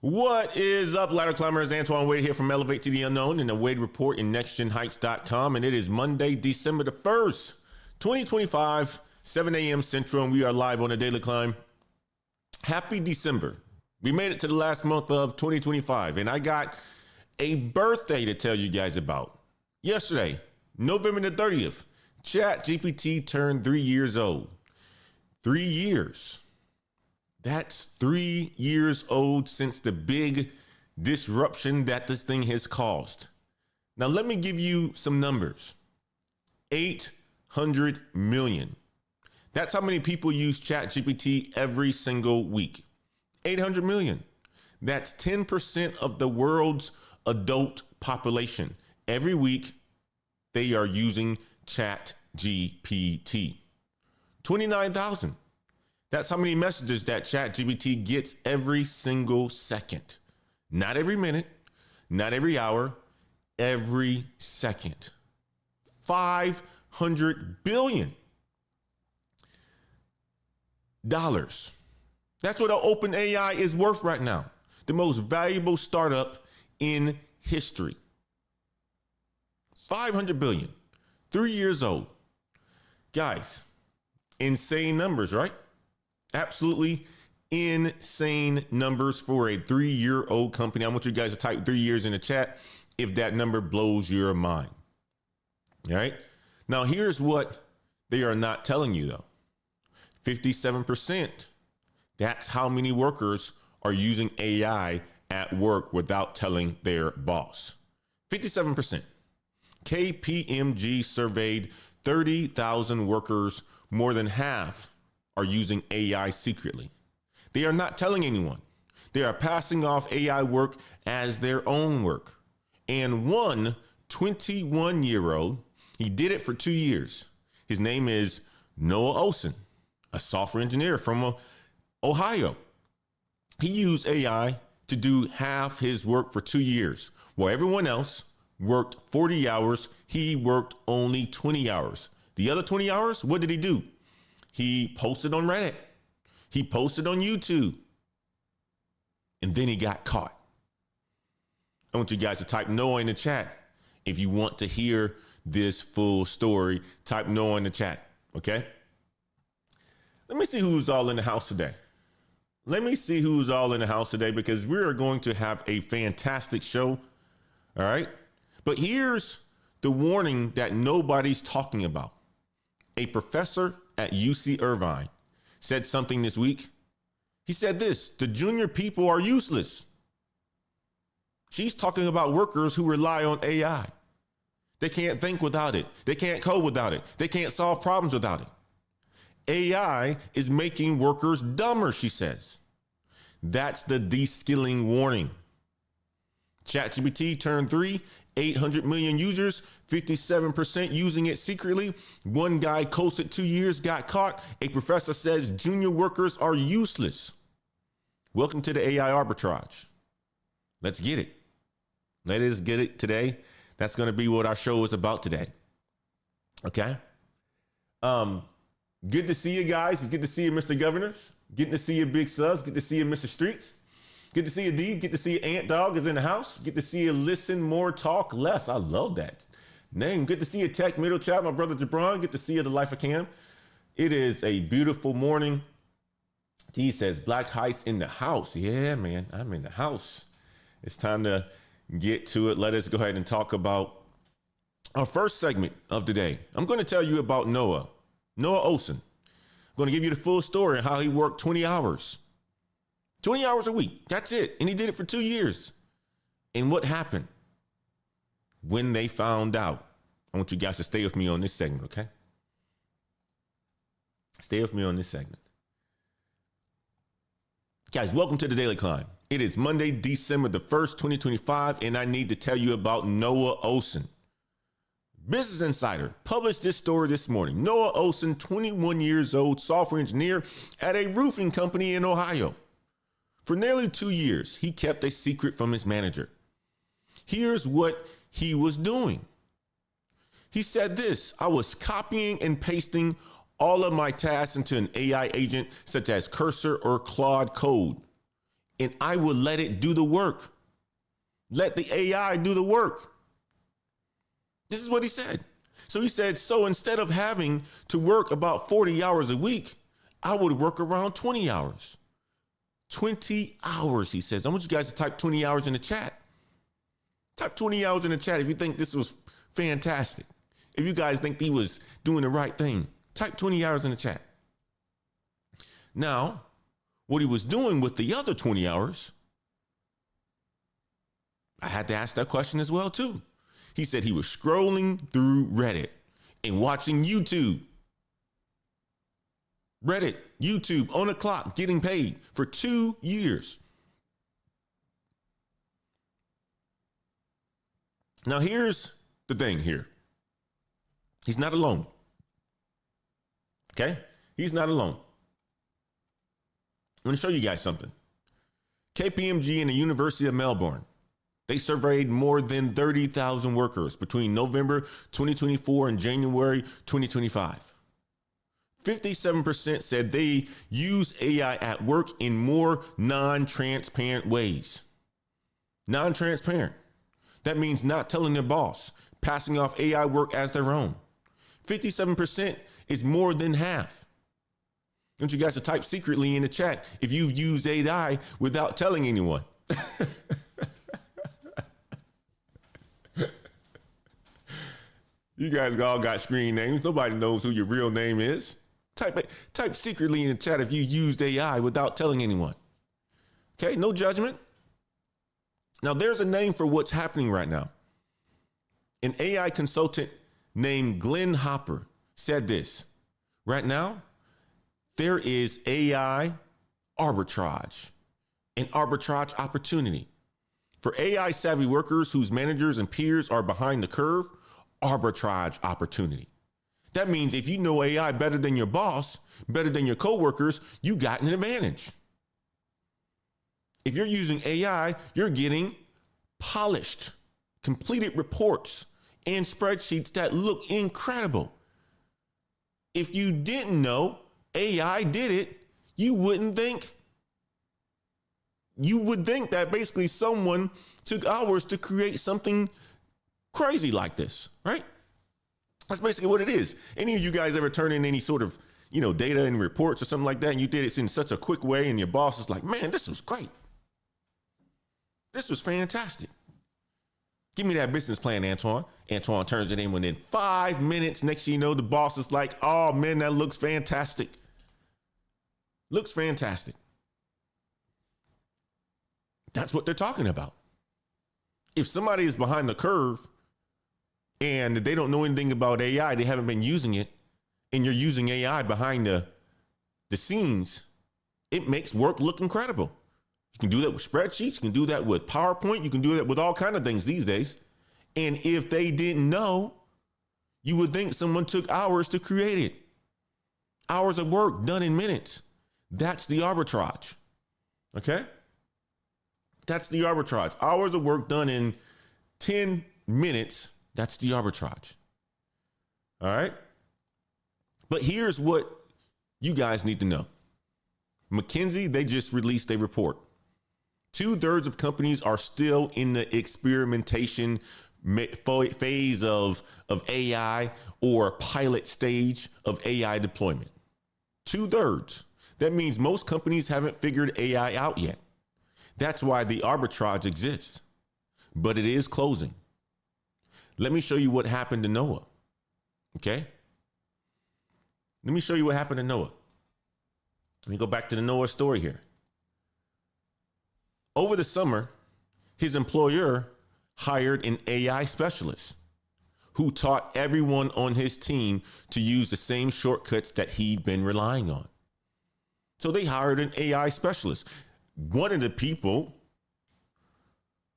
What is up, ladder climbers? Antoine Wade here from Elevate to the Unknown in the Wade Report in nextgenheights.com. And it is Monday, December the 1st, 2025, 7 a.m. Central, and we are live on the Daily Climb. Happy December. We made it to the last month of 2025, and I got a birthday to tell you guys about. Yesterday, November the 30th, ChatGPT turned 3 years old. 3 years. That's 3 years old since the big disruption that this thing has caused. Now, let me give you some numbers. 800 million. That's how many people use ChatGPT every single week. 800 million. That's 10% of the world's adult population. Every week, they are using ChatGPT. 29,000. That's how many messages that ChatGPT gets every single second. Not every minute, not every hour, every second. 500 billion dollars. That's what OpenAI is worth right now. The most valuable startup in history. 500 billion. 3 years old. Guys, insane numbers, right? Absolutely insane numbers for a 3-year-old company. I want you guys to type 3 years in the chat if that number blows your mind. All right. Now, here's what they are not telling you, though. 57%. That's how many workers are using AI at work without telling their boss. 57%. KPMG surveyed 30,000 workers. More than half are using AI secretly. They are not telling anyone. They are passing off AI work as their own work. And one 21-year-old, he did it for 2 years. His name is Noah Olson, a software engineer from Ohio. He used AI to do half his work for 2 years. While everyone else worked 40 hours, he worked only 20 hours. The other 20 hours, what did he do? He posted on Reddit. He posted on YouTube. And then he got caught. I want you guys to type Noah in the chat. If you want to hear this full story, type Noah in the chat, okay? Let me see who's all in the house today. Let me see who's all in the house today, because we are going to have a fantastic show, all right? But here's the warning that nobody's talking about. A professor at UC Irvine said something this week. He said this: the junior people are useless. She's talking about workers who rely on AI. They can't think without it. They can't code without it. They can't solve problems without it. AI is making workers dumber, she says. That's the de-skilling warning. ChatGPT turned 3, 800 million users, 57% using it secretly. One guy coasted 2 years, got caught. A professor says junior workers are useless. Welcome to the AI arbitrage. Let's get it. Let us get it today. That's going to be what our show is about today. Okay. Good to see you guys. It's good to see you, Mr. Governors. Good to see you, Big Sus. Good to see you, Mr. Streets. Good to see you, D. Good to see you, Ant Dog is in the house. Good to see you, Listen More, Talk Less. I love that name. Good to see you, Tech Middle Chat, my brother Jabron. Good to see you, The Life of Cam. It is a beautiful morning. T says, Black Heights in the house. Yeah, man, I'm in the house. It's time to get to it. Let us go ahead and talk about our first segment of the day. I'm going to tell you about Noah Olson. I'm going to give you the full story of how he worked 20 hours. 20 hours a week. That's it. And he did it for 2 years. And what happened when they found out? I want you guys to stay with me on this segment, okay? Stay with me on this segment. Guys, welcome to the Daily Climb. It is Monday, December the 1st, 2025, and I need to tell you about Noah Olson. Business Insider published this story this morning. Noah Olson, 21 years old, software engineer at a roofing company in Ohio. For nearly 2 years, he kept a secret from his manager. Here's what he was doing. He said this: I was copying and pasting all of my tasks into an AI agent such as Cursor or Claude Code. and I will let it do the work. Let the AI do the work. This is what he said. So he said, so instead of having to work about 40 hours a week, I would work around 20 hours. 20 hours, he says. I want you guys to type 20 hours in the chat. Type 20 hours in the chat if you think this was fantastic. If you guys think he was doing the right thing, type 20 hours in the chat. Now, what he was doing with the other 20 hours, I had to ask that question as well, too. He said he was scrolling through Reddit and watching YouTube. Reddit, YouTube, on the clock, getting paid for 2 years. Now, here's the thing here. He's not alone. Okay? He's not alone. I'm going to show you guys something. KPMG and the University of Melbourne, they surveyed more than 30,000 workers between November 2024 and January 2025. 57% said they use AI at work in more non-transparent ways. Non-transparent. That means not telling their boss, passing off AI work as their own. 57% is more than half. I want you guys to type secretly in the chat if you've used AI without telling anyone. You guys all got screen names. Nobody knows who your real name is. Type secretly in the chat if you used AI without telling anyone. Okay, no judgment. Now, there's a name for what's happening right now. An AI consultant named Glenn Hopper said this. Right now, there is AI arbitrage, an arbitrage opportunity. For AI savvy workers whose managers and peers are behind the curve, arbitrage opportunity. That means if you know AI better than your boss, better than your coworkers, you got an advantage. If you're using AI, you're getting polished, completed reports and spreadsheets that look incredible. If you didn't know AI did it, you would think that basically someone took hours to create something crazy like this, right? That's basically what it is. Any of you guys ever turn in any sort of, data and reports or something like that, and you did it in such a quick way, and your boss is like, man, this was great. This was fantastic. Give me that business plan, Antoine. Antoine turns it in within 5 minutes. Next thing you know, the boss is like, oh man, that looks fantastic. Looks fantastic. That's what they're talking about. If somebody is behind the curve and they don't know anything about AI, they haven't been using it, and you're using AI behind the scenes, it makes work look incredible. You can do that with spreadsheets. You can do that with PowerPoint. You can do that with all kinds of things these days. And if they didn't know, you would think someone took hours to create it. Hours of work done in minutes. That's the arbitrage. Okay? That's the arbitrage. Hours of work done in 10 minutes. That's the arbitrage. All right? But here's what you guys need to know. McKinsey, they just released a report. 2/3 of companies are still in the experimentation phase of AI or pilot stage of AI deployment. 2/3. That means most companies haven't figured AI out yet. That's why the arbitrage exists, but it is closing. Let me show you what happened to Noah. Okay? Let me show you what happened to Noah. Let me go back to the Noah story here. Over the summer, his employer hired an AI specialist who taught everyone on his team to use the same shortcuts that he'd been relying on. So they hired an AI specialist. One of the people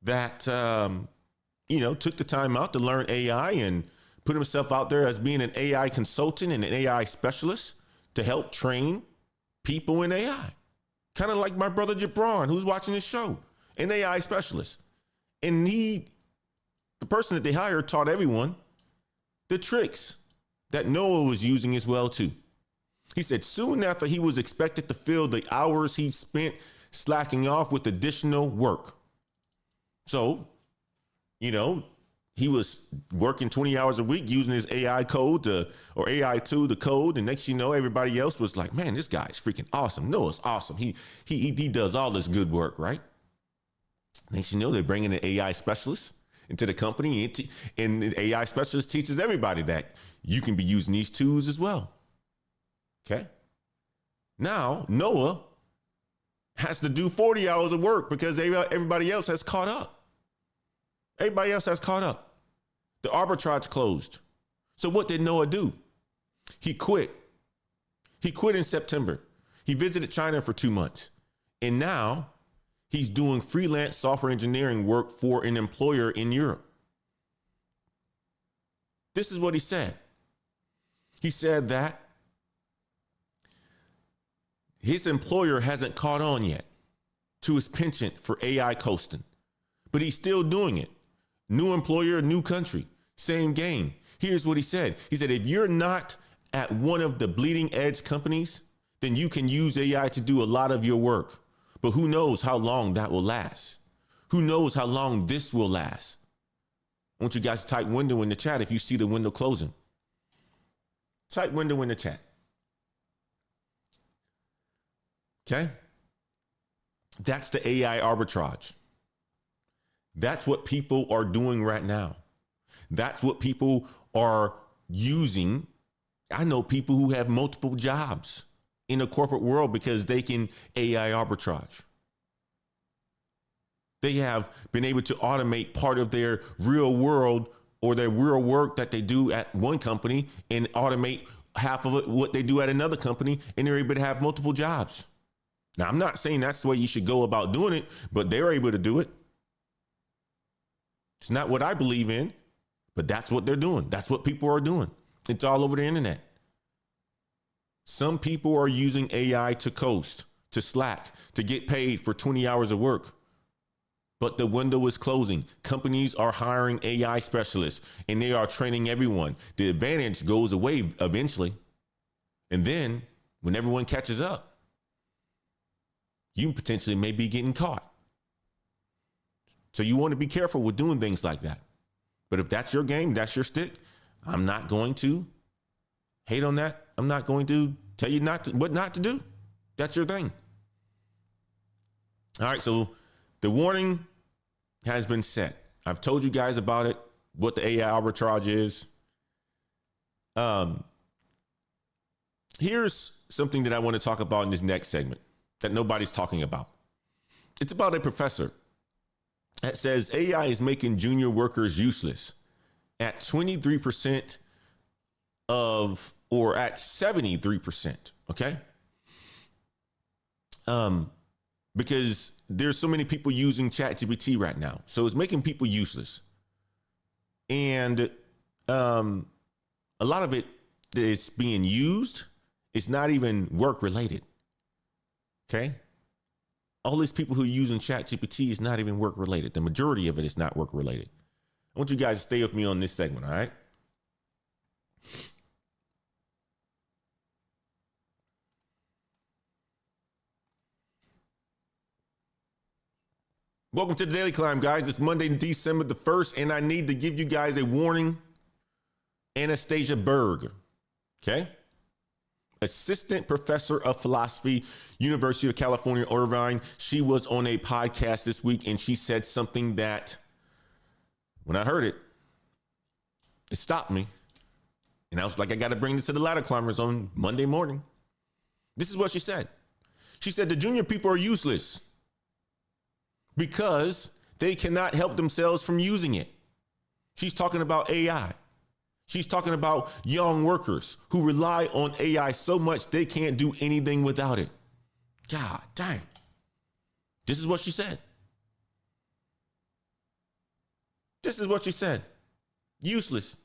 that, took the time out to learn AI and put himself out there as being an AI consultant and an AI specialist to help train people in AI. Kind of like my brother Jabron, who's watching this show, an AI specialist. And the person that they hired taught everyone the tricks that Noah was using as well too. He said soon after he was expected to fill the hours he spent slacking off with additional work. So, he was working 20 hours a week using his AI code or AI tool to code. And next, everybody else was like, man, this guy's freaking awesome. Noah's awesome. He does all this good work, right? Next, they bring in an AI specialist into the company, and the AI specialist teaches everybody that you can be using these tools as well. Okay. Now, Noah has to do 40 hours of work because everybody else has caught up. Everybody else has caught up. The arbitrage closed. So what did Noah do? He quit. He quit in September. He visited China for 2 months. And now he's doing freelance software engineering work for an employer in Europe. This is what he said. He said that his employer hasn't caught on yet to his penchant for AI coasting, but he's still doing it. New employer, new country, same game. Here's what he said. He said, if you're not at one of the bleeding edge companies, then you can use AI to do a lot of your work. But who knows how long that will last? Who knows how long this will last? I want you guys to type window in the chat if you see the window closing. Type window in the chat. Okay? That's the AI arbitrage. That's what people are doing right now. That's what people are using. I know people who have multiple jobs in the corporate world because they can AI arbitrage. They have been able to automate part of their real world or their real work that they do at one company and automate half of it, what they do at another company, and they're able to have multiple jobs. Now, I'm not saying that's the way you should go about doing it, but they're able to do it. It's not what I believe in, but that's what they're doing. That's what people are doing. It's all over the internet. Some people are using AI to coast, to slack, to get paid for 20 hours of work. But the window is closing. Companies are hiring AI specialists and they are training everyone. The advantage goes away eventually. And then when everyone catches up, you potentially may be getting caught. So you want to be careful with doing things like that. But if that's your game, that's your stick, I'm not going to hate on that. I'm not going to tell you what not to do. That's your thing. All right, so the warning has been set. I've told you guys about it, what the AI arbitrage is. Here's something that I want to talk about in this next segment that nobody's talking about. It's about a professor that says AI is making junior workers useless at 23% or at 73%. Okay. Because there's so many people using ChatGPT right now. So it's making people useless. And a lot of it that is being used is not even work related. Okay. All these people who are using ChatGPT is not even work related. The majority of it is not work related. I want you guys to stay with me on this segment. All right. Welcome to the Daily Climb, guys. It's Monday, December the 1st, and I need to give you guys a warning. Anastasia Berg, okay? Assistant professor of philosophy, University of California, Irvine. She was on a podcast this week, and she said something that, when I heard it, it stopped me. And I was like, I got to bring this to the ladder climbers on Monday morning. This is what she said. She said, the junior people are useless because they cannot help themselves from using it. She's talking about AI. She's talking about young workers who rely on AI so much they can't do anything without it. God dang. This is what she said. This is what she said. Useless.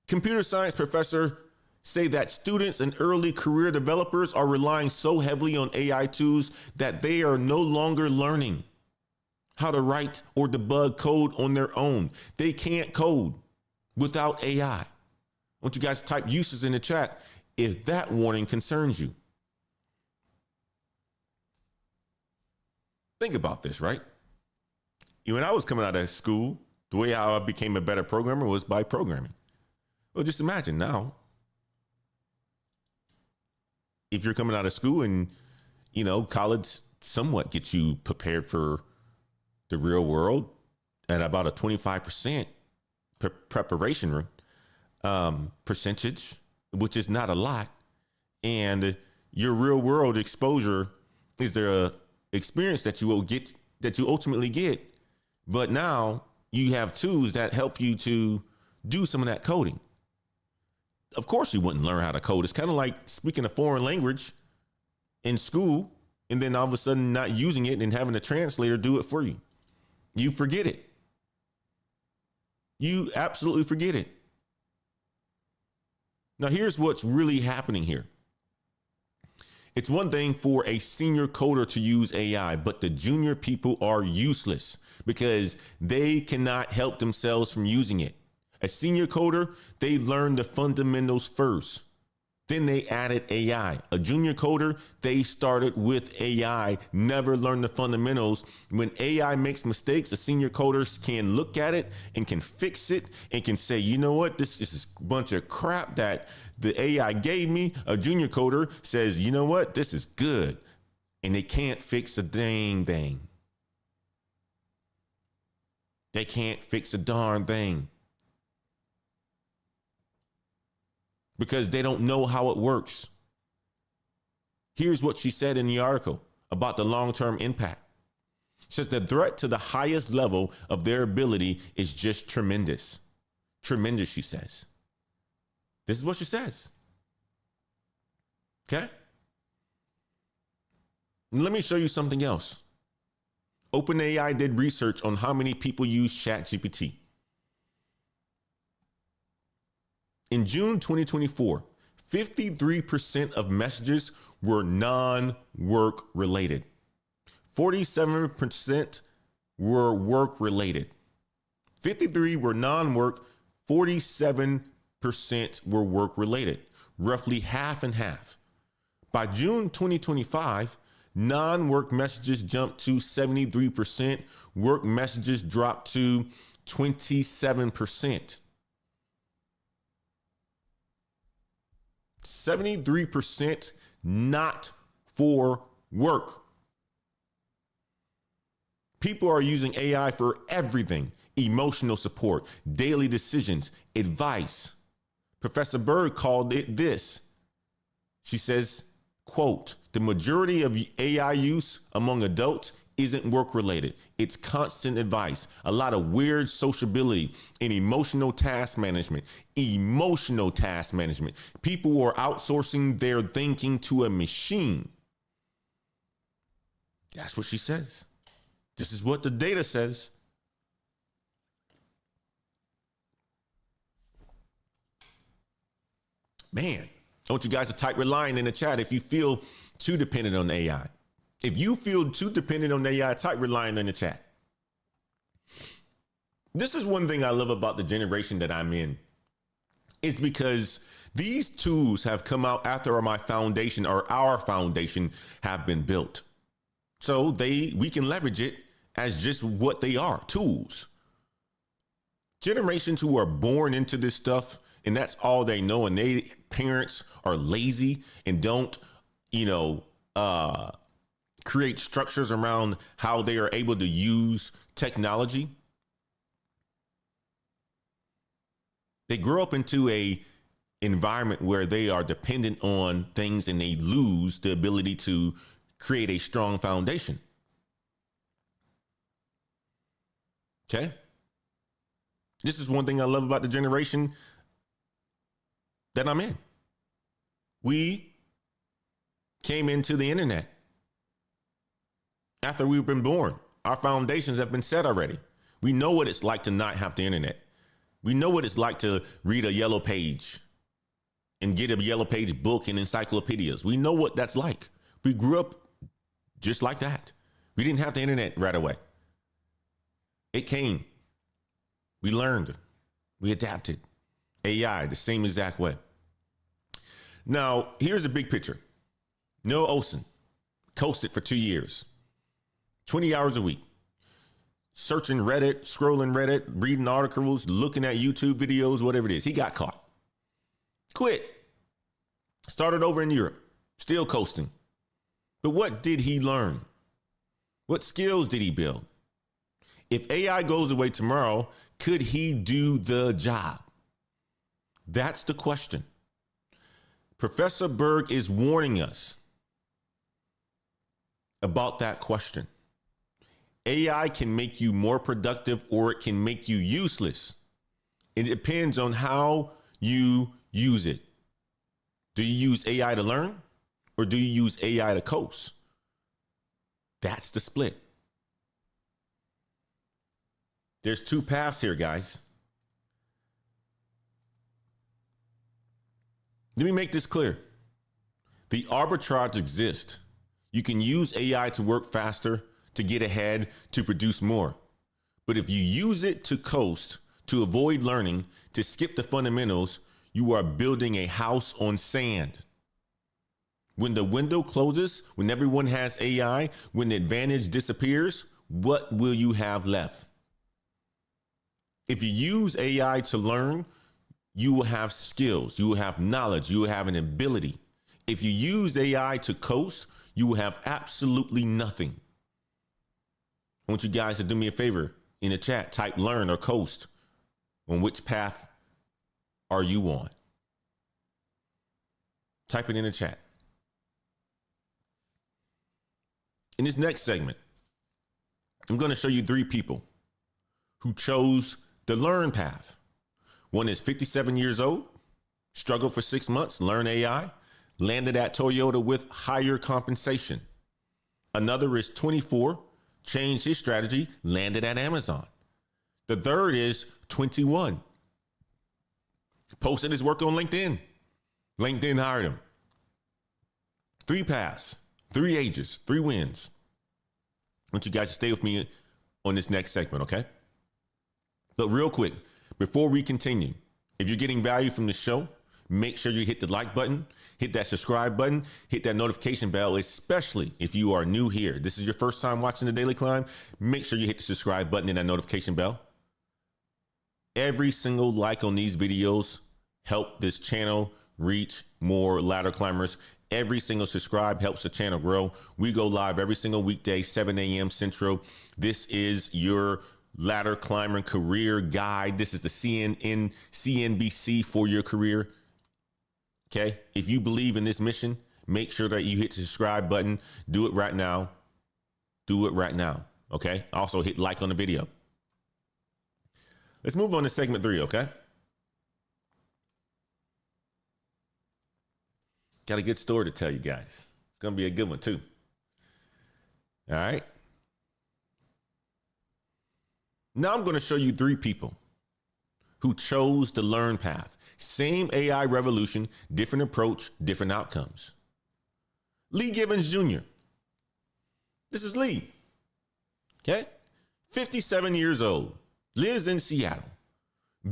Computer science professor say that students and early career developers are relying so heavily on AI tools that they are no longer learning how to write or debug code on their own. They can't code without AI. I want you guys to type uses in the chat if that warning concerns you. Think about this, right? When I was coming out of school, the way how I became a better programmer was by programming. Well, just imagine now, if you're coming out of school and, college somewhat gets you prepared for the real world at about a 25% preparation percentage, which is not a lot. And your real world exposure is the experience that you will get, that you ultimately get. But now you have tools that help you to do some of that coding. Of course, you wouldn't learn how to code. It's kind of like speaking a foreign language in school and then all of a sudden not using it and having a translator do it for you. You forget it. You absolutely forget it. Now, here's what's really happening here. It's one thing for a senior coder to use AI, but the junior people are useless because they cannot help themselves from using it. A senior coder, they learn the fundamentals first. Then they added AI. A junior coder, they started with AI, never learned the fundamentals. When AI makes mistakes, a senior coder can look at it and can fix it and can say, you know what, this is a bunch of crap that the AI gave me. A junior coder says, you know what, this is good. And they can't fix a dang thing. They can't fix a darn thing. Because they don't know how it works. Here's what she said in the article about the long-term impact. She says the threat to the highest level of their ability is just tremendous. Tremendous, she says. This is what she says. Okay? And let me show you something else. OpenAI did research on how many people use ChatGPT. In June 2024, 53% of messages were non-work related. 47% were work related. 53 were non-work, 47% were work related, roughly half and half. By June 2025, non-work messages jumped to 73%, work messages dropped to 27%. 73% not for work. People are using AI for everything: emotional support, daily decisions, advice. Professor Berg called it this. She says, quote, the majority of AI use among adults isn't work related. It's constant advice, a lot of weird sociability and emotional task management. Emotional task management. People are outsourcing their thinking to a machine. That's what she says. This is what the data says. Man, I want you guys to type relying in the chat if you feel too dependent on AI. If you feel too dependent on AI, type relying in the chat. This is one thing I love about the generation that I'm in. It's because these tools have come out after my foundation or our foundation have been built. So we can leverage it as just what they are, tools. Generations who are born into this stuff and that's all they know, and they parents are lazy and don't, create structures around how they are able to use technology. They grow up into a environment where they are dependent on things and they lose the ability to create a strong foundation. Okay. This is one thing I love about the generation that I'm in. We came into the internet after we've been born. Our foundations have been set already. We know what it's like to not have the internet. We know what it's like to read a yellow page and get a yellow page book and encyclopedias. We know what that's like. We grew up just like that. We didn't have the internet right away. It came. We learned. We adapted. AI, the same exact way. Now, here's a big picture. Noah Olson coasted for 2 years. 20 hours a week. Searching Reddit, scrolling Reddit, reading articles, looking at YouTube videos, whatever it is. He got caught. Quit. Started over in Europe. Still coasting. But what did he learn? What skills did he build? If AI goes away tomorrow, could he do the job? That's the question. Professor Berg is warning us about that question. AI can make you more productive or it can make you useless. It depends on how you use it. Do you use AI to learn or do you use AI to coast? That's the split. There's two paths here, guys. Let me make this clear. The arbitrage exists. You can use AI to work faster, to get ahead, to produce more. But if you use it to coast, to avoid learning, to skip the fundamentals, you are building a house on sand. When the window closes, when everyone has AI, when the advantage disappears, what will you have left? If you use AI to learn, you will have skills, you will have knowledge, you will have an ability. If you use AI to coast, you will have absolutely nothing. I want you guys to do me a favor in the chat, type learn or coast. On which path are you on? Type it in the chat. In this next segment, I'm going to show you 3 people who chose the learn path. One is 57 years old, struggled for 6 months, learned AI, landed at Toyota with higher compensation. Another is 24, changed his strategy, landed at Amazon. The third is 21, posted his work on LinkedIn. LinkedIn hired him. 3 paths, 3 ages, 3 wins. I want you guys to stay with me on this next segment, okay? But real quick, before we continue, if you're getting value from the show, make sure you hit the like button, hit that subscribe button, hit that notification bell, especially if you are new here. This is your first time watching The Daily Climb. Make sure you hit the subscribe button and that notification bell. Every single like on these videos help this channel reach more ladder climbers. Every single subscribe helps the channel grow. We go live every single weekday, 7 a.m. Central. This is your ladder climber career guide. This is the CNBC for your career. Okay. If you believe in this mission, make sure that you hit the subscribe button. Do it right now. Do it right now. Okay. Also hit like on the video. Let's move on to segment 3. Okay. Got a good story to tell you guys. It's going to be a good one too. All right. Now I'm going to show you 3 people who chose the learn path. Same AI revolution, different approach, different outcomes. Lee Givens Jr. This is Lee. Okay. 57 years old, lives in Seattle.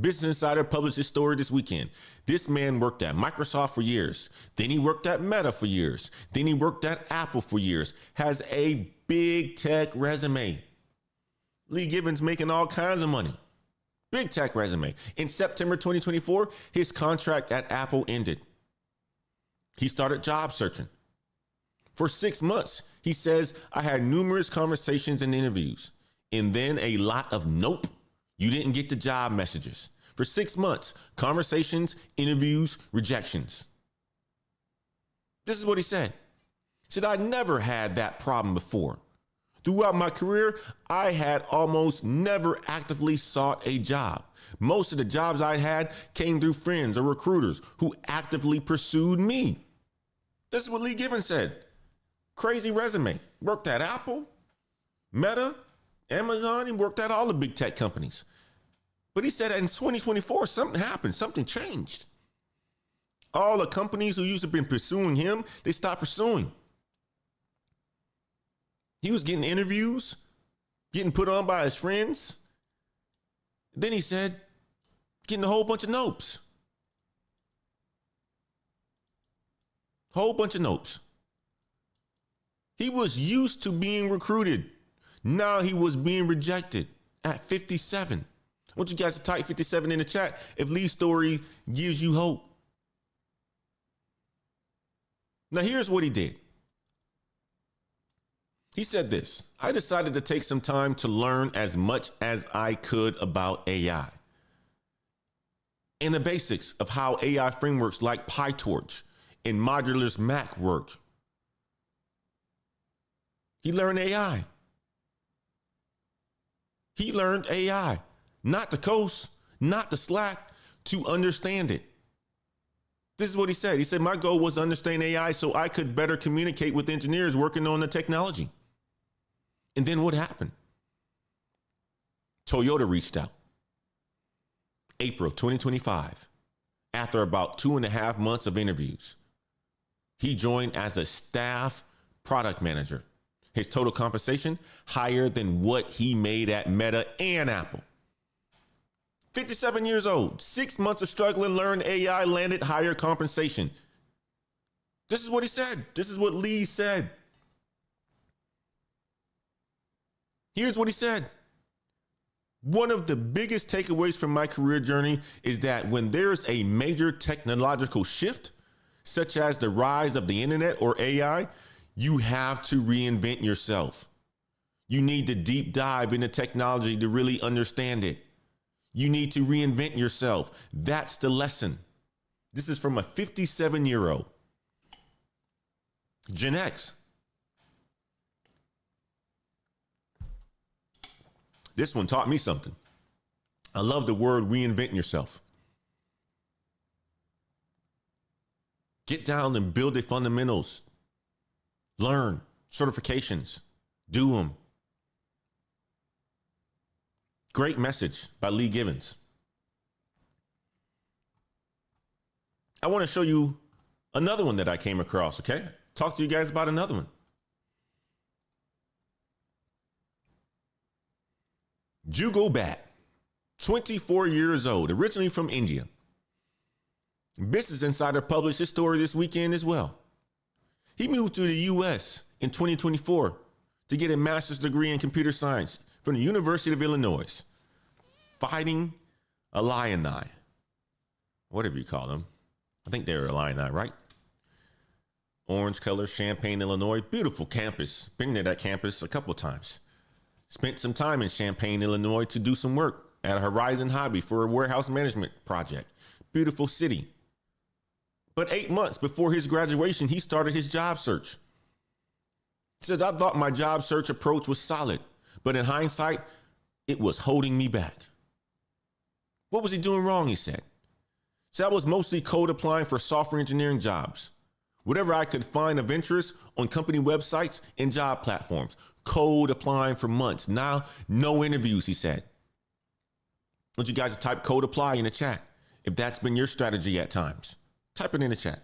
Business Insider published this story this weekend. This man worked at Microsoft for years. Then he worked at Meta for years. Then he worked at Apple for years. Has a big tech resume. Lee Givens making all kinds of money. Big tech resume. In September 2024, his contract at Apple ended. He started job searching. For 6 months, he says, I had numerous conversations and interviews, and then a lot of nope, you didn't get the job messages. For 6 months, conversations, interviews, rejections. This is what he said. He said, I never had that problem before. Throughout my career, I had almost never actively sought a job. Most of the jobs I had came through friends or recruiters who actively pursued me. This is what Lee Givens said. Crazy resume. Worked at Apple, Meta, Amazon. He worked at all the big tech companies. But he said that in 2024, something happened. Something changed. All the companies who used to be pursuing him, they stopped pursuing. He was getting interviews, getting put on by his friends. Then he said, getting a whole bunch of nopes. Whole bunch of nopes. He was used to being recruited. Now he was being rejected at 57. I want you guys to type 57 in the chat if Lee's story gives you hope. Now, here's what he did. He said this: I decided to take some time to learn as much as I could about AI and the basics of how AI frameworks like PyTorch and Modular's Mac work. He learned AI. He learned AI, not to coast, not to slack, to understand it. This is what he said. He said, my goal was to understand AI so I could better communicate with engineers working on the technology. And then what happened? Toyota reached out. April 2025. After about 2.5 months of interviews, he joined as a staff product manager. His total compensation higher than what he made at Meta and Apple. 57 years old, 6 months of struggling, learned AI, landed higher compensation. This is what he said. This is what Lee said. Here's what he said. One of the biggest takeaways from my career journey is that when there's a major technological shift, such as the rise of the internet or AI, you have to reinvent yourself. You need to deep dive into technology to really understand it. You need to reinvent yourself. That's the lesson. This is from a 57-year-old. Gen X. This one taught me something. I love the word reinvent yourself. Get down and build the fundamentals. Learn certifications. Do them. Great message by Lee Givens. I want to show you another one that I came across, okay? Talk to you guys about another one. Jugo Bot, 24 years old, originally from India. Business Insider published his story this weekend as well. He moved to the US in 2024 to get a master's degree in computer science from the University of Illinois, fighting Illini, whatever you call them. I think they're Illini, right? Orange color, Champaign, Illinois, beautiful campus. Been to that campus a couple of times. Spent some time in Champaign, Illinois to do some work at a Horizon Hobby for a warehouse management project. Beautiful city. But 8 months before his graduation, he started his job search. He says, I thought my job search approach was solid, but in hindsight, it was holding me back. What was he doing wrong, he said? So I was mostly code applying for software engineering jobs. Whatever I could find of interest on company websites and job platforms. Code applying for months. Now, no interviews, he said. I want you guys to type code apply in the chat if that's been your strategy at times. Type it in the chat.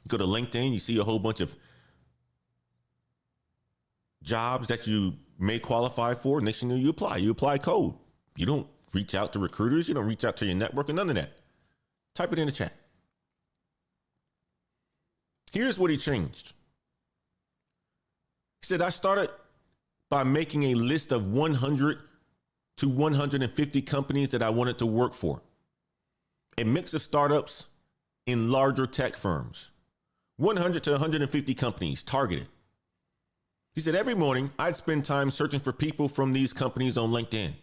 Go to LinkedIn, you see a whole bunch of jobs that you may qualify for. Next thing you know, you apply code. You don't reach out to recruiters. You don't reach out to your network or none of that. Type it in the chat. Here's what he changed. He said, I started by making a list of 100 to 150 companies that I wanted to work for. A mix of startups and larger tech firms. 100 to 150 companies targeted. He said, every morning I'd spend time searching for people from these companies on LinkedIn.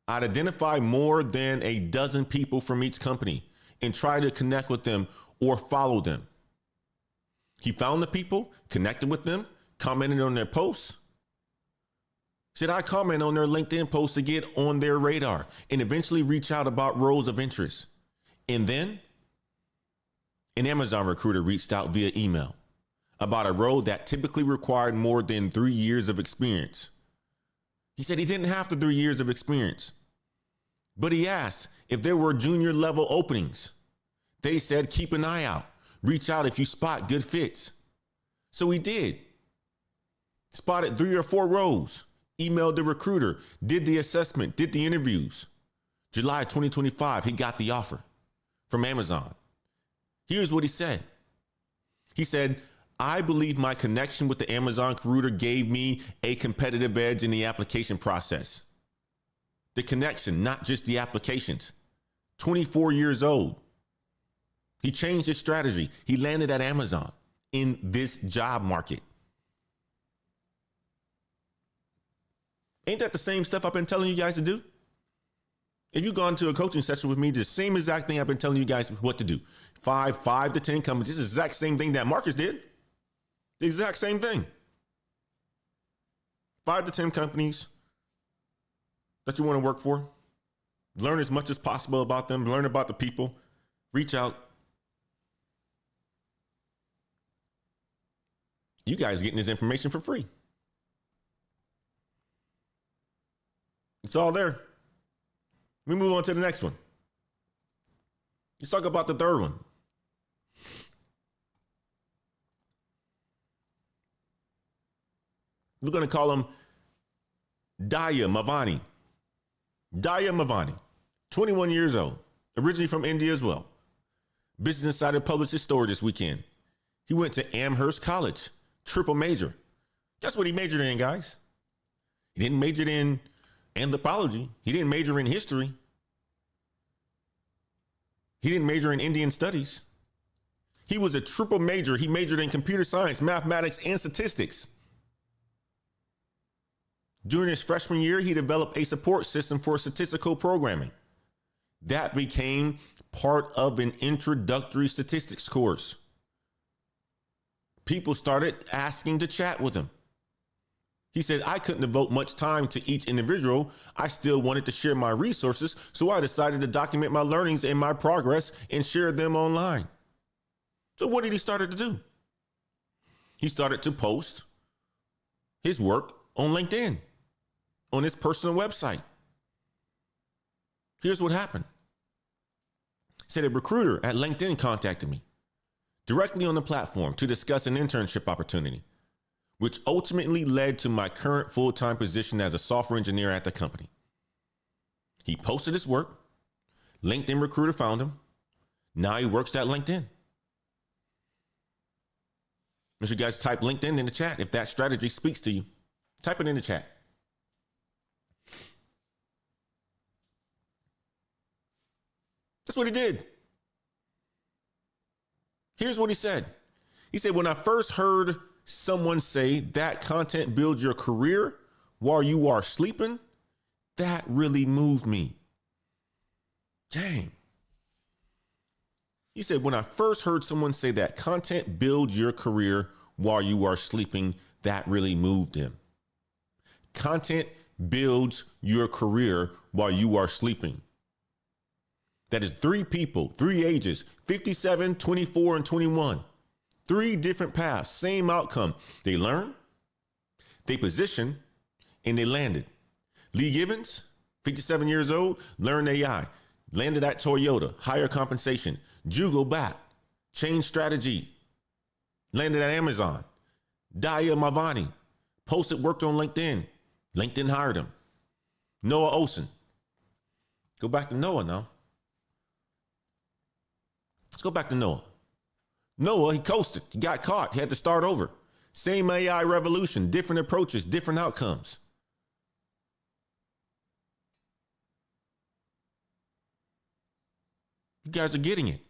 I'd identify more than a dozen people from each company and try to connect with them or follow them. He found the people, connected with them, commented on their posts. He said, I comment on their LinkedIn posts to get on their radar and eventually reach out about roles of interest. And then an Amazon recruiter reached out via email about a role that typically required more than 3 years of experience. He said he didn't have the 3 years of experience, but he asked if there were junior level openings. They said, keep an eye out. Reach out if you spot good fits. So he did. Spotted 3 or 4 roles, emailed the recruiter, did the assessment, did the interviews. July 2025, he got the offer from Amazon. Here's what he said. He said, I believe my connection with the Amazon recruiter gave me a competitive edge in the application process. The connection, not just the applications. 24 years old. He changed his strategy. He landed at Amazon in this job market. Ain't that the same stuff I've been telling you guys to do? If you've gone to a coaching session with me, the same exact thing I've been telling you guys what to do. Five to 10 companies. This is the exact same thing that Marcus did. The exact same thing. 5 to 10 companies that you want to work for. Learn as much as possible about them. Learn about the people. Reach out. You guys getting this information for free. It's all there. We move on to the next one. Let's talk about the third one. We're going to call him Daya Mavani. Daya Mavani, 21 years old, originally from India as well. Business Insider published his story this weekend. He went to Amherst College, triple major. Guess what he majored in, guys? He didn't major in anthropology. He didn't major in history. He didn't major in Indian studies. He was a triple major. He majored in computer science, mathematics, and statistics. During his freshman year, he developed a support system for statistical programming. That became part of an introductory statistics course. People started asking to chat with him. He said, I couldn't devote much time to each individual. I still wanted to share my resources, so I decided to document my learnings and my progress and share them online. So what did he start to do? He started to post his work on LinkedIn, on his personal website. Here's what happened. He said a recruiter at LinkedIn contacted me directly on the platform to discuss an internship opportunity, which ultimately led to my current full-time position as a software engineer at the company. He posted his work. LinkedIn recruiter found him. Now he works at LinkedIn. Make sure you guys type LinkedIn in the chat if that strategy speaks to you. Type it in the chat. That's what he did. Here's what he said. He said, when I first heard someone say that content builds your career while you are sleeping, that really moved me. Dang. He said, when I first heard someone say that content builds your career while you are sleeping, that really moved him. Content builds your career while you are sleeping. That is 3 people, 3 ages, 57, 24, and 21. 3 different paths, same outcome. They learn, they position, and they landed. Lee Givens, 57 years old, learned AI, landed at Toyota, higher compensation. Jugo Bot, changed strategy, landed at Amazon. Daya Mavani, posted, worked on LinkedIn. LinkedIn hired him. Noah Olson. Go back to Noah now. Let's go back to Noah. Noah, he coasted. He got caught. He had to start over. Same AI revolution, different approaches, different outcomes. You guys are getting it.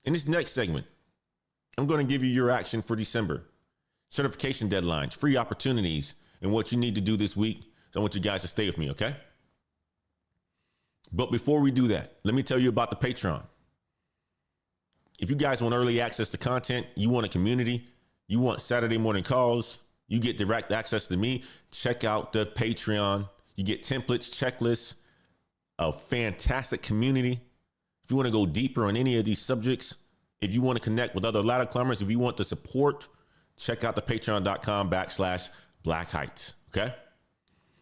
In this next segment, I'm going to give you your action for December. Certification deadlines, free opportunities, and what you need to do this week. So I want you guys to stay with me, okay? But before we do that, let me tell you about the Patreon. If you guys want early access to content, you want a community, you want Saturday morning calls, you get direct access to me, check out the Patreon. You get templates, checklists, a fantastic community. If you want to go deeper on any of these subjects, if you want to connect with other ladder climbers, if you want the support, check out the patreon.com/Black Heights. Okay.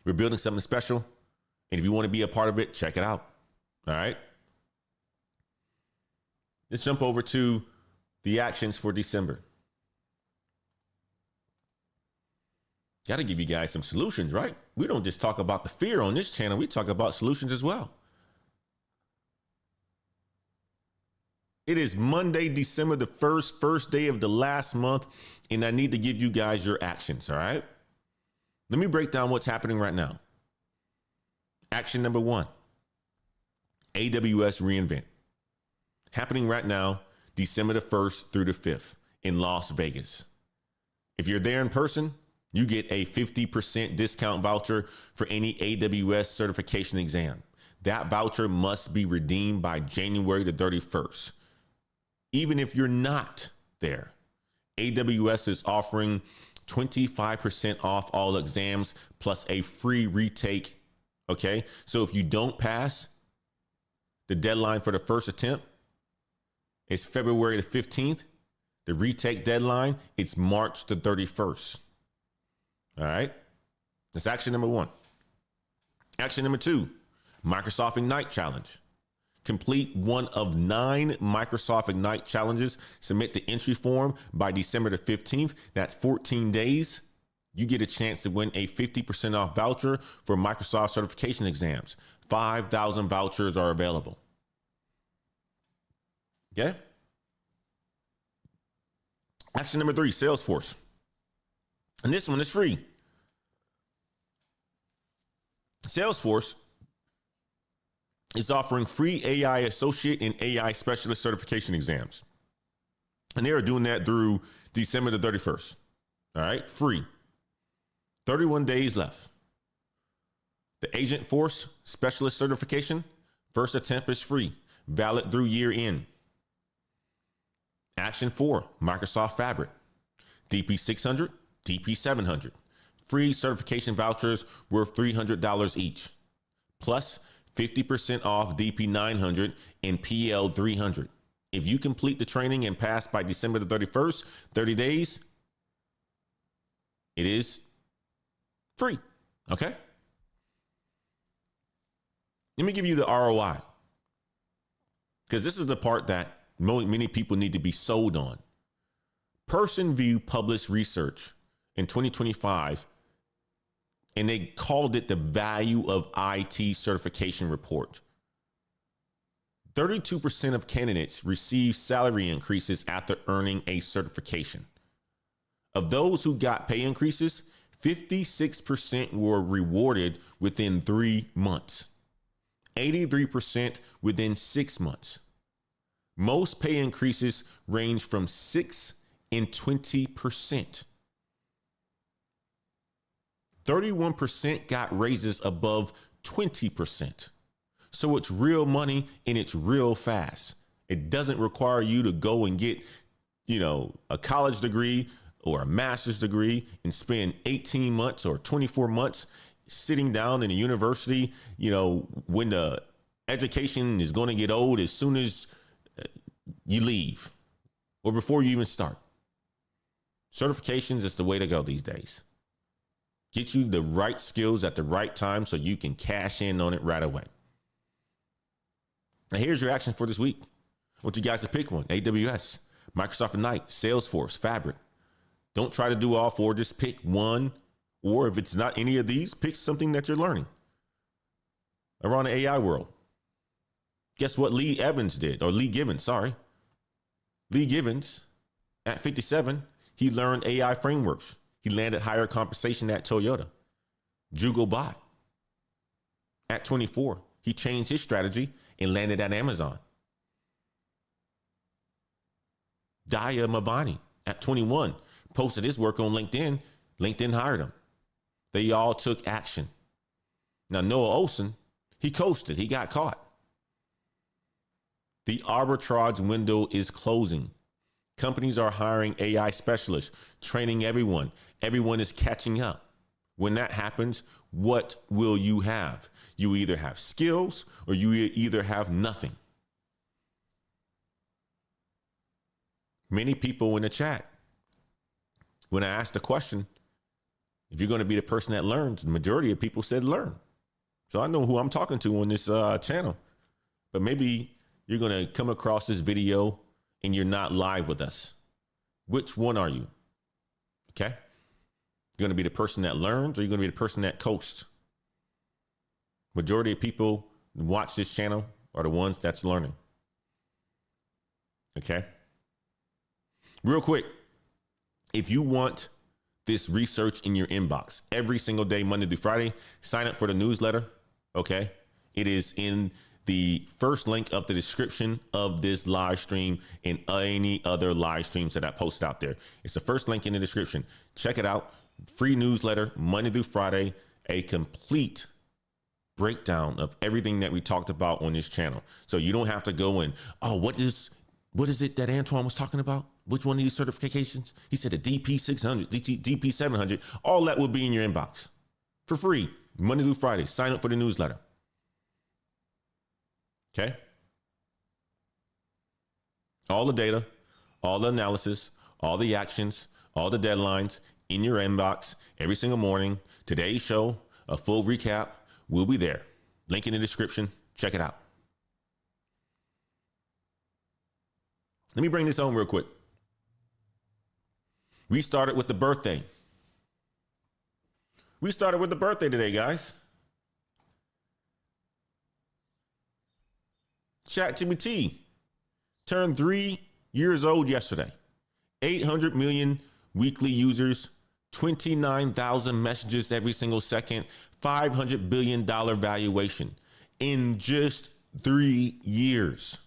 We're building something special. And if you want to be a part of it, check it out. All right. Let's jump over to the actions for December. Got to give you guys some solutions, right? We don't just talk about the fear on this channel. We talk about solutions as well. It is Monday, December the 1st, first day of the last month, and I need to give you guys your actions, all right? Let me break down what's happening right now. Action number 1, AWS Reinvent. Happening right now, December the 1st through the 5th in Las Vegas. If you're there in person, you get a 50% discount voucher for any AWS certification exam. That voucher must be redeemed by January the 31st. Even if you're not there, AWS is offering 25% off all exams plus a free retake. Okay. So if you don't pass, the deadline for the first attempt is February the 15th. The retake deadline, it's March the 31st. All right. That's action number 1. Action number 2, Microsoft Ignite Challenge. Complete one of 9 Microsoft Ignite challenges. Submit the entry form by December the 15th. That's 14 days. You get a chance to win a 50% off voucher for Microsoft certification exams. 5,000 vouchers are available. Okay. Action number 3, Salesforce. And this one is free. Salesforce is offering free AI associate and AI specialist certification exams. And they are doing that through December the 31st. All right, free. 31 days left. The Agent Force specialist certification, first attempt is free, valid through year end. Action 4, Microsoft Fabric. DP 600, DP 700. Free certification vouchers worth $300 each. Plus 50% off DP 900 and PL 300. If you complete the training and pass by December the 31st, 30 days, it is free. Okay. Let me give you the ROI, because this is the part that many people need to be sold on. Person View published research in 2025, and they called it the value of IT certification report. 32% of candidates receive salary increases after earning a certification. Of those who got pay increases, 56% were rewarded within 3 months, 83% within 6 months. Most pay increases range from 6 and 20%. 31% got raises above 20%. So it's real money and it's real fast. It doesn't require you to go and get, a college degree or a master's degree and spend 18 months or 24 months sitting down in a university, when the education is going to get old as soon as you leave or before you even start. Certifications is the way to go these days. Get you the right skills at the right time so you can cash in on it right away. Now here's your action for this week. I want you guys to pick one. AWS, Microsoft Ignite, Salesforce, Fabric. Don't try to do all 4. Just pick one. Or if it's not any of these, pick something that you're learning around the AI world. Guess what Lee Givens, Lee Givens, at 57, he learned AI frameworks. He landed higher compensation at Toyota. Jugo Bot, at 24, he changed his strategy and landed at Amazon. Daya Mavani, at 21, posted his work on LinkedIn. LinkedIn hired him. They all took action. Now, Noah Olson, he coasted. He got caught. The arbitrage window is closing. Companies are hiring AI specialists, training everyone. Everyone is catching up. When that happens, what will you have? You either have skills or you either have nothing. Many people in the chat, when I asked the question, if you're going to be the person that learns, the majority of people said learn. So I know who I'm talking to on this channel. But maybe you're going to come across this video and you're not live with us. Which one are you? Okay. You're going to be the person that learns, or you're going to be the person that coasts? Majority of people who watch this channel are the ones that's learning. Okay. Real quick, if you want this research in your inbox every single day, Monday through Friday, sign up for the newsletter. Okay. It is in the first link of the description of this live stream and any other live streams that I post out there. It's the first link in the description. Check it out. Free newsletter, Monday through Friday, a complete breakdown of everything that we talked about on this channel. So you don't have to go and, oh, what is it that Antoine was talking about? Which one of these certifications? He said a DP 600, DP 700. All that will be in your inbox for free, Monday through Friday. Sign up for the newsletter. Okay. All the data, all the analysis, all the actions, all the deadlines in your inbox every single morning. Today's show, a full recap will be there. Link in the description. Check it out. Let me bring this home real quick. We started with the birthday. We started with the birthday today, guys. ChatGPT turned 3 years old yesterday. 800 million weekly users, 29,000 messages every single second, $500 billion valuation in just 3 years.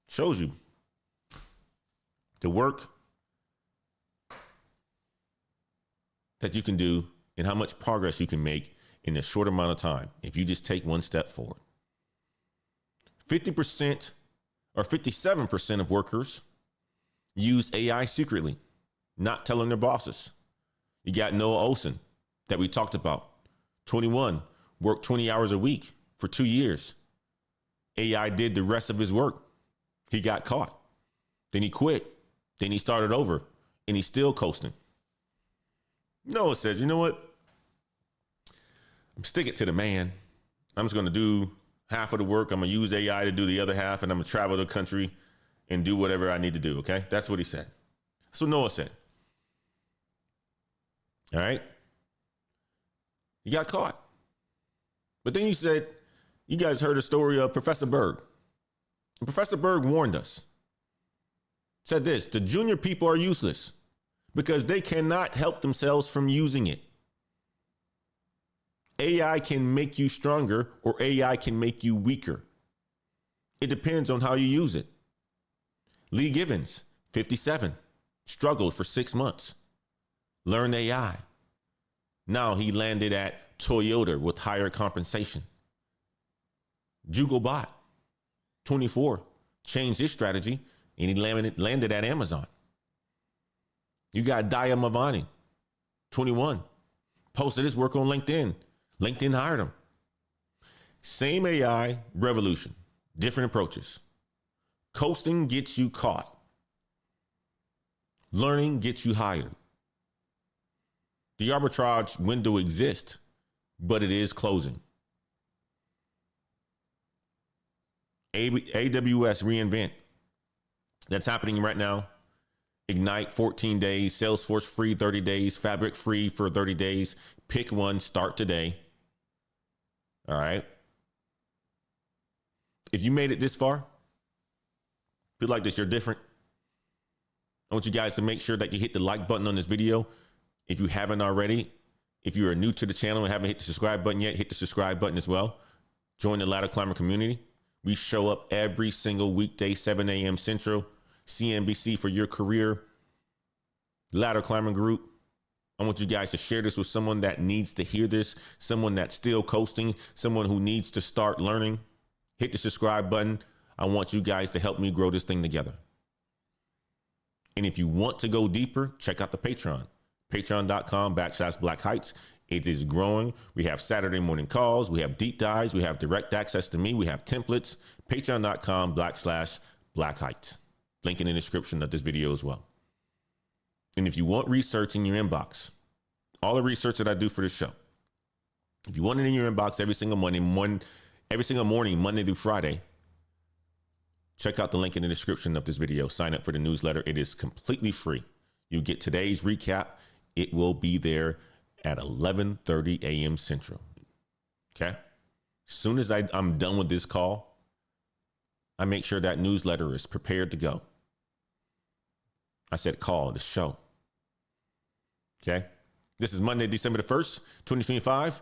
Shows you the work that you can do and how much progress you can make in a short amount of time if you just take one step forward. 50% or 57% of workers use AI secretly, not telling their bosses. You got Noah Olson that we talked about. 21, worked 20 hours a week for 2 years. AI did the rest of his work. He got caught. Then he quit. Then he started over and he's still coasting. Noah says, you know what? I'm sticking to the man. I'm just going to do half of the work. I'm going to use AI to do the other half, and I'm going to travel the country and do whatever I need to do. Okay. That's what he said. That's what Noah said. All right. He got caught. But then you said, you guys heard the story of Professor Berg. And Professor Berg warned us. Said this, the junior people are useless because they cannot help themselves from using it. AI can make you stronger or AI can make you weaker. It depends on how you use it. Lee Givens, 57, struggled for 6 months, learned AI. Now he landed at Toyota with higher compensation. Jugo Bot, 24, changed his strategy and he landed at Amazon. You got Daya Mavani, 21, posted his work on LinkedIn. LinkedIn hired him. Same AI revolution, different approaches. Coasting gets you caught. Learning gets you hired. The arbitrage window exists, but it is closing. AWS Reinvent, that's happening right now. Ignite 14 days, Salesforce free 30 days, Fabric free for 30 days. Pick one, start today. All right. If you made it this far, feel like this, you're different. I want you guys to make sure that you hit the like button on this video. If you haven't already, if you are new to the channel and haven't hit the subscribe button yet, hit the subscribe button as well. Join the Ladder Climber community. We show up every single weekday, 7 a.m. Central, CNBC for your career. Ladder Climber group. I want you guys to share this with someone that needs to hear this, someone that's still coasting, someone who needs to start learning. Hit the subscribe button. I want you guys to help me grow this thing together. And if you want to go deeper, check out the Patreon. Patreon.com/Black Heights. It is growing. We have Saturday morning calls. We have deep dives. We have direct access to me. We have templates. Patreon.com/Black Heights. Link in the description of this video as well. And if you want research in your inbox, all the research that I do for this show, if you want it in your inbox every single morning, Monday through Friday, check out the link in the description of this video. Sign up for the newsletter. It is completely free. You get today's recap. It will be there at 11:30 a.m. Central. Okay. As soon as I'm done with this call, I make sure that newsletter is prepared to go. I said call the show. Okay. This is Monday, December the 1st, 2025.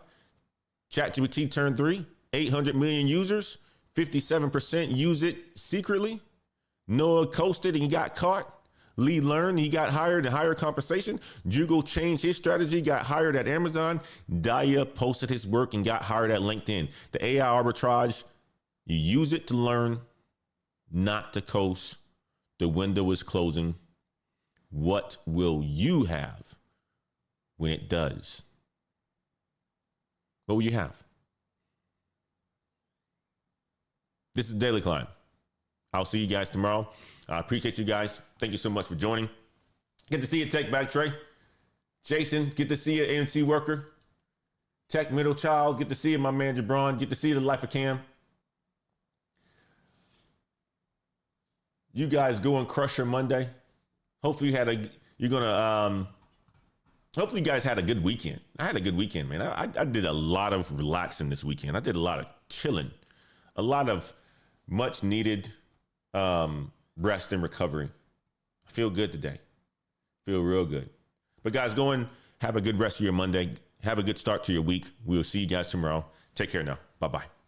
ChatGPT turned 3, 800 million users, 57% use it secretly. Noah coasted and he got caught. Lee learned, he got hired and higher compensation. Jugo changed his strategy, got hired at Amazon. Daya posted his work and got hired at LinkedIn. The AI arbitrage, you use it to learn, not to coast. The window is closing. What will you have when it does? What will you have? This is Daily Climb. I'll see you guys tomorrow. I appreciate you guys. Thank you so much for joining. Good to see you, Tech Back Trey. Jason, good to see you, ANC Worker. Tech Middle Child, good to see you, my man Jabron. Good to see you, The Life of Cam. You guys go and crush your Monday. Hopefully hopefully you guys had a good weekend. I had a good weekend, man. I did a lot of relaxing this weekend. I did a lot of chilling, a lot of much needed rest and recovery. I feel good today. Feel real good. But guys, go and have a good rest of your Monday. Have a good start to your week. We'll see you guys tomorrow. Take care now. Bye-bye.